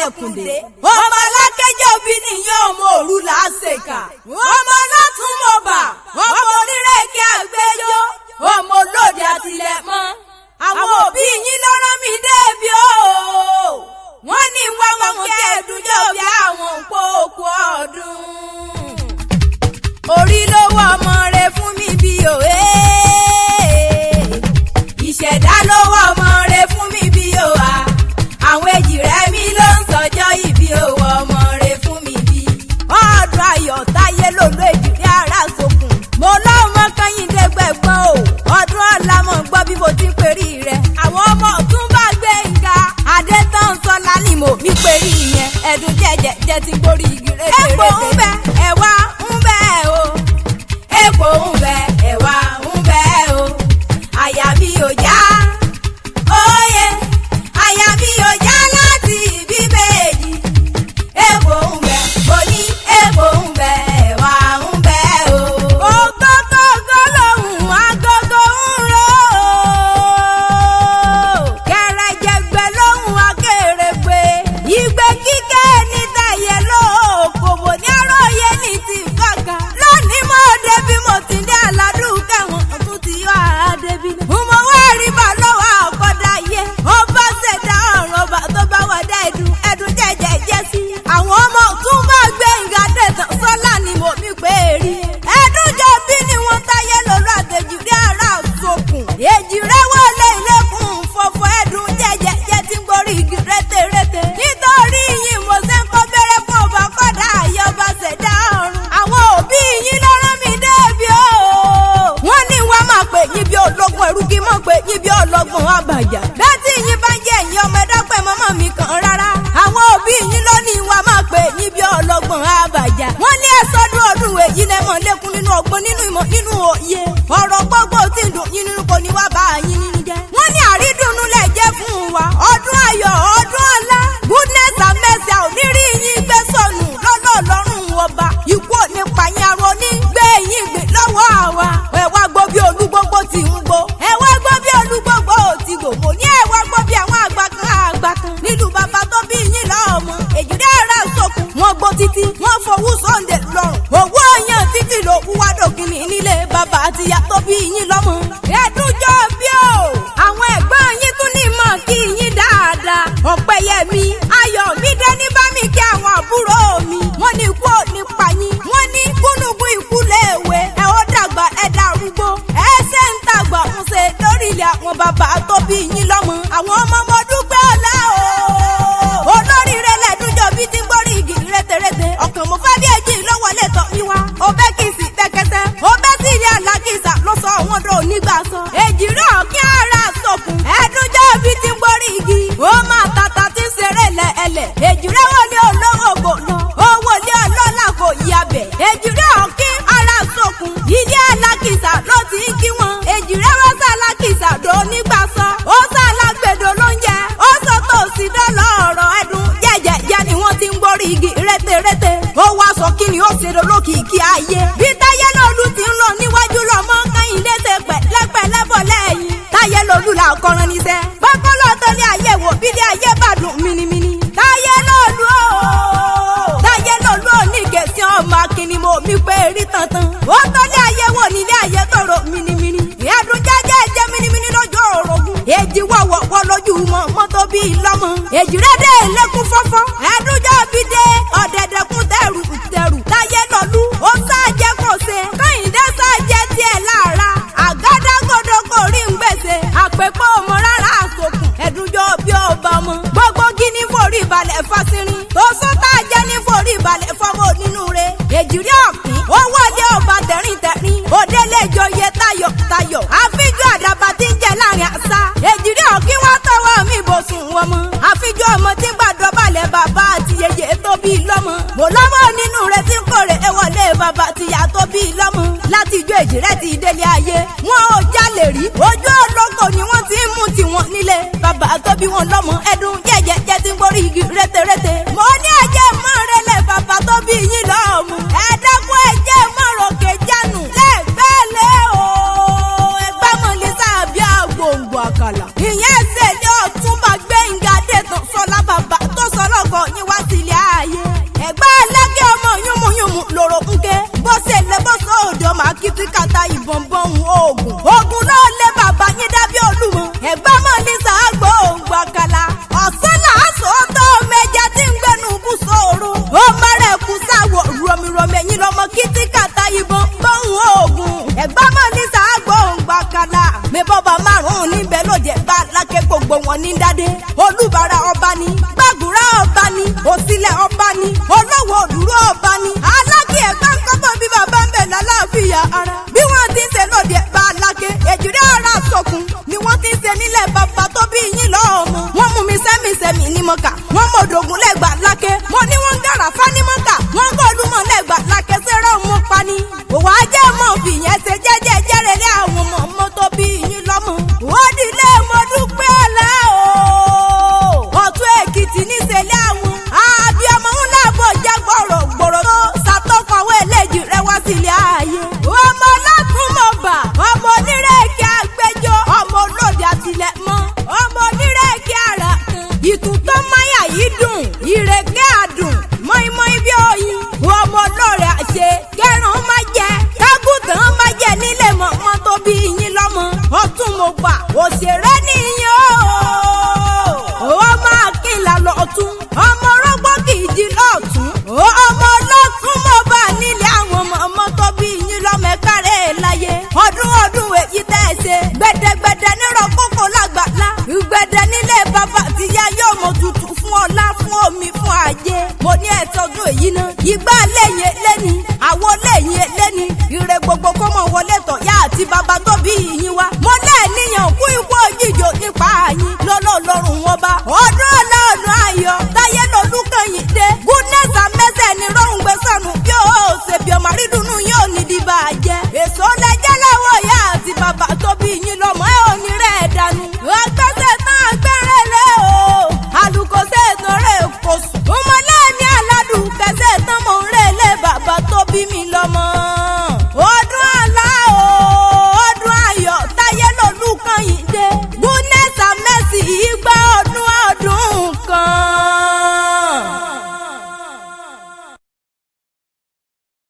Ẹlẹ́kùndé. Ọmọ alákẹ́jẹ́ òbí nìyẹn ọmọ òru là á ṣèkà. Ọmọ ọlọ́tún mọ̀bà, ọmọ onírèké àgbẹjọ́, ọmọ olóde àtìlẹ́mọ́. Àwọn òbí yín ló rán mi débi o. Wọ́n ní wá wọn kí ẹ̀dùnjọ́ bí àwọn òpópó ọdún. Orí ló wọ ọmọ rẹ fún mi bí òwe. Ìṣẹ̀dá ló wọ ọmọ rẹ fún mi bí òwà. Àwọn èjì rẹ̀ mi ló ń sọjọ́ ìbí òwò ọmọ rẹ fún mi bí. Ọdún ayọ̀ táyé lòlú èjì ní ara sókun. Mo lọ́mọ Kẹ́hìndé gbẹ̀gbọ́n o. Ọdún ọ̀la mọ̀ gbọ́ bí mo ti ń perí rẹ̀. Àwọn ọmọ tún bá gbé nga. Adétọ́nsọ́lá ni mo mi perí yẹn. Ẹ̀dùn jẹ́jẹ́ ti gbórí igi rẹ̀. Èpò ń bẹ ẹ̀wà ń bẹ o. Èpò ń bẹ ẹ̀wà ń bẹ o. Àyà mi ò já. Óyè àyà mi ò já láti bíbélì. Èpò ń bẹ mo ní èpò ń bẹ ẹ̀wà ń bẹ o. Ògógógó lòun agogo ń ro. Kẹrẹjẹgbẹ lòun akérègbè. Ìgbé kíkẹ́ ní tẹ̀yẹ lóòkòwò ní àròyé ní ti kọ̀ọ̀kan. Lónìí mo débi mo ti dé aládùn kẹwọn tún ti yọ àdébí. Mo wá rí bá lọ́wọ́ àkọ́dá yé. Ọba ṣẹ̀dá ọ̀run ọba tó bá wà dá ẹ̀dùn jẹ́jẹ́ jẹ́ sí. Àwọn ọmọ tún bá gbé ìgbà tẹ̀tàn sọ́lá ni mo mi pé rí. Ẹ̀dùn jọ bí ni wọ́n táyé lọ́lọ́ àtẹ̀jù rí ara sókun. Èjì rẹ̀ wọlé ilẹ̀kùn fọ̀fọ̀ ẹ̀dùn jẹ́jẹ́ jẹ́ tí ń gorí igi rétérété. Nítorí yìí mo ṣe ń kọ́ bẹ̀rẹ̀ fún ọba kọ́dá ayé ọba ṣẹ̀dá ọ̀run. Àwọn òbí yín ló rán mi débi o. Wọ́n ní wá máa pè yín bí ológun ẹ̀rú kí mọ̀ pé yín bí ọlọ́gbọ̀n àbàjá. Bẹ́ẹ̀ tí yín bá jẹ́ ẹ̀yin ọmọ ẹ̀dá pẹ̀ mọ́mọ́ mi kàn rárá. Àwọn òbí yín ló ní wá máa pè yín bí ọlọ́gbọ̀n àbàjá. Wọ́n ní ẹ̀sọ́dún ọdún èyí lẹ́mọ̀ lẹ́kún nínú ọgbọ́n nínú ìmọ̀ nínú òye. Ọ̀rọ̀ gbogbo tí ń dùn yín nínú kò ní wá bá yín nínú jẹ́. Wọ́n ní àrídùnnú lẹ̀ jẹ́ fún wa. Ọdún ayọ̀ ọdún ọlá. Goodness and mercy ò ní rí yín gbé sọnù lọ́lọ́ lọ́rùn ọba. Ikú ò ní pa yín arọ ní gbé yín gbé lọ́wọ́ àwa. Ẹ wá gbọ́ bí olúgbógbó ti ń gbó. Ẹ wá gbọ́ bí olúgbógbó ti gbò. Mo ní ẹ wá gbọ́ bí àwọn àgbà kan. Nílùú bàbá tó bí yín lọ́mọ. Èjìdé ara sókun. Wọ́n gbó títí. Wọ́n fowú Sunday lọ́rùn. Òwú ọyàn títí ló kú wá dòkìní nílé bàbá àtìyá tó bí yín lọ́mọ. Ẹ̀dùnjọ́ bí o. Àwọn ẹ̀gbọ́n yín tún ní mọ̀ kí yín dáadáa. Ọ̀pẹ̀yẹmí Ayọ̀mídé ní bá mi kí àwọn àbúrò mi. Wọ́n ní ikú ò ní pa yín. Wọ́n ní gúnugún ikú léèwé. Ẹ ó dàgbà ẹ darúgbó. Ẹ ṣe ń tàgbà ń ṣe lórí ilé àwọn bàbá tó bí yín lọ́mọ. Àwọn ọmọ ọmọ dúpẹ́ ọ̀la o. Olórí rẹ̀ lẹ́dúnjọ́ bí ti ń gbórí igi rétérété. Ọ̀kàn mo fẹ́ bí èjì ló wọlé tọ̀ mí wá. Ọbẹ̀ kì í sì tẹ́kẹ́tẹ́. Ọbẹ̀ sì ilé alákìsà ló sọ àwọn ọdọ onígbà sọ. Èjì rẹ̀ ọ̀kí ara sọ̀kùn. Ẹ̀dúnjọ́ bí ti ń gbórí igi. Ó máa tata tí ń ṣeré lẹ̀ẹ́lẹ̀. Èjì rẹ̀ wọlé olówó kò lọ. Ó wọlé ọlọ́lá kò yabẹ̀. Èjì rẹ̀ ọ̀kí ara sọ̀kùn. Ilé alákìsà ló ti ń kí wọn. Èjì rẹ̀ wọ́n sá alákìsà dò nígbà sọ. Ó sá alágbèdò ló ń jẹ. Ó sọ tó sì dọ́lọ́ ọ̀rọ̀ ẹ̀dùn. Jẹ́jẹ́ ni wọ́n ti ń gbórí igi rétérété. Ó wá sọ kí ni ó ṣe lólókìkí ayé. Bí táyé lòlú ti ń lọ níwájú lọ́mọ Kẹ́hìndé ṣe pẹ̀lẹ́pẹ̀lẹ́ bọ̀ lẹ́yìn. Táyé lòlú là kọrin níṣẹ́. Bọ́kọ́lọ́ tó ní ayé wò bí ní ayé bá dùn mímímí. Táyé lòlú o. Táyé lòlú ò ní gẹ̀ẹ́sì ọmọ akínní mo mi pé rí tantan. Ó tó ní ayé wò nílé ayé tọrọ mímímí. Ìyàdùn jẹ́jẹ́ jẹ́ mímímí lójú orogún. Èjì wọ̀wọ̀ lójú mọ́ mọ́tò bí lọ́mọ. Èjì rẹ̀ dé lẹ́kún fọ́fọ́. Ẹ̀dùnjọ́ bí dé ọ̀dẹ̀dẹ̀kún tẹ̀rù. Táyé lòlú ó sáàjẹ́ kò ṣe. Kẹ́hìndé sáàjẹ́ tiẹ̀ lára. Àgádágodo kò rí ń gbèsè. Àpèpọ̀ ọmọ rárá àsokùn. Ẹ̀dùnjọ́ bí ọba ọmọ. Gbogbo gíní forí balẹ̀ fásirin. Tó sọ́tà jẹ́ ní forí balẹ̀ fọmọ onínúure. Èjì rí ọ̀kín. Ó wọlé ọba tẹ̀ríntẹ̀rín. Òdélé joyè tayọ̀. Àfijọ́ àdàbà tí ń jẹ láàrin àṣà. Èjì rí ọ̀kín wá tọwọ́ mi bò sùn wọn mọ́. Àfijọ́ ọmọ tí ń gbàdọ̀ balẹ̀ bàbá àti yèyé tó bí lọ́mọ. Mo lọ́mọ nínú rẹ̀ tí ń kórè ẹ wọlé bàbá àtìyá tó bí lọ́mọ. Láti ijó Èjì rẹ̀ ti délé ayé. Wọ́n ò jalè rí. Ojú olóko ni wọ́n ti ń mú tiwọn nílé. Bàbá tó bí wọn lọ́mọ ẹ̀dùn jẹ́jẹ́ tí ń gbórí igi rétérété. Mo ní ẹ̀jẹ̀ mọ́ relẹ̀ bàbá tó bí yín lọ́mọ. Ẹ̀ẹ́dẹ́kun ẹ̀jẹ̀ mọ́ ròkè jánu. Lẹ́gbẹ̀lẹ́ o. Ẹgbẹ́ mọ̀ lè sáàbí àgbòǹgbò àkàlà. Ìyẹn ṣe ní Ọ̀túnba Gbénga Adétàn Sọlá bàbá tó sọ lọ́kọ̀ yín Òkíndádé Olúbàrà ọba ni Gbàgúrà ọba ni Òsílẹ̀ ọba ni Olówó Òdúró ọba ni Aláké Ẹ̀gbá kọ́bọ̀ bí bàbá ń bẹ̀ lálàáfíà ara bí wọ́n ti ń ṣe lóde Ẹ̀gbá Aláké Èjìrẹ́ ọ̀rá sọ̀kun ni wọ́n ti ń ṣe nílẹ̀ bàbá tó bí yín lọ́mọ wọ́n mú mi sẹ́mi ní mọ́kà wọ́n mọ Òdògùn lẹ́gbà Láké mo ní wọ́n ń gàrà fání mọ́kà wọ́n ń gbọ́dúnmọ̀ lẹ́gbà Láké sẹ́rọ̀ mú pani òwò ajé mọ̀ fìyẹn ṣe jẹ́jẹ́ jẹ́rẹ̀lẹ́ àwọn ọmọ tó bí yín lọ́mọ wọ́n dilé mo dúpẹ́ ọ̀lẹ́ o Ọ̀tún Èkìtì níṣẹ́lẹ̀ àwọn àbí ọmọ ńlá bò jẹ́ gbòrògbòrò tó ṣàtọ́kọ̀wé eléjì rẹ wá sílé ayé ọmọ ọlọ́tún mọ̀ bà ọmọ onírèké àgbẹjọ ọmọ olóde àtìlẹ̀ mọ́ ọmọ onírèké àrà ìtù tó máyà yìí dùn ìrèké àdùn mọ́ínmọ́ín bí oyin ọmọ olóore àṣẹ kẹrùn má jẹ kágùtàn má jẹ nílé mọ̀mọ́ tó bí yín lọ́mọ ọ̀tún mo gbà òṣèré nìyẹn o ọmọ Akínlá lọ́tún ọmọ rọ́gbọ́ kì í jí lọ́tún ọmọ ọlọ́tún mo bá nílé àwọn mọ̀mọ́ tó bí yín lọ́mọ ẹ̀kárẹ̀ láyé ọdún èyí tẹ́ ẹ ṣe gbẹdẹgbẹdẹ nírọ̀ kókó lágbàlá gbẹdẹ nílé bàbá tìyá yóò mọ tutù fún ọlá fún omi fún ajé mo ní ẹ̀tọ́dún èyí náà ìgbà lẹ́yìn lẹ́ni àwo lẹ́yìn lẹ́ni ire gbogbo kó mọ̀ wọlé tọ̀ yá àti bàbá tó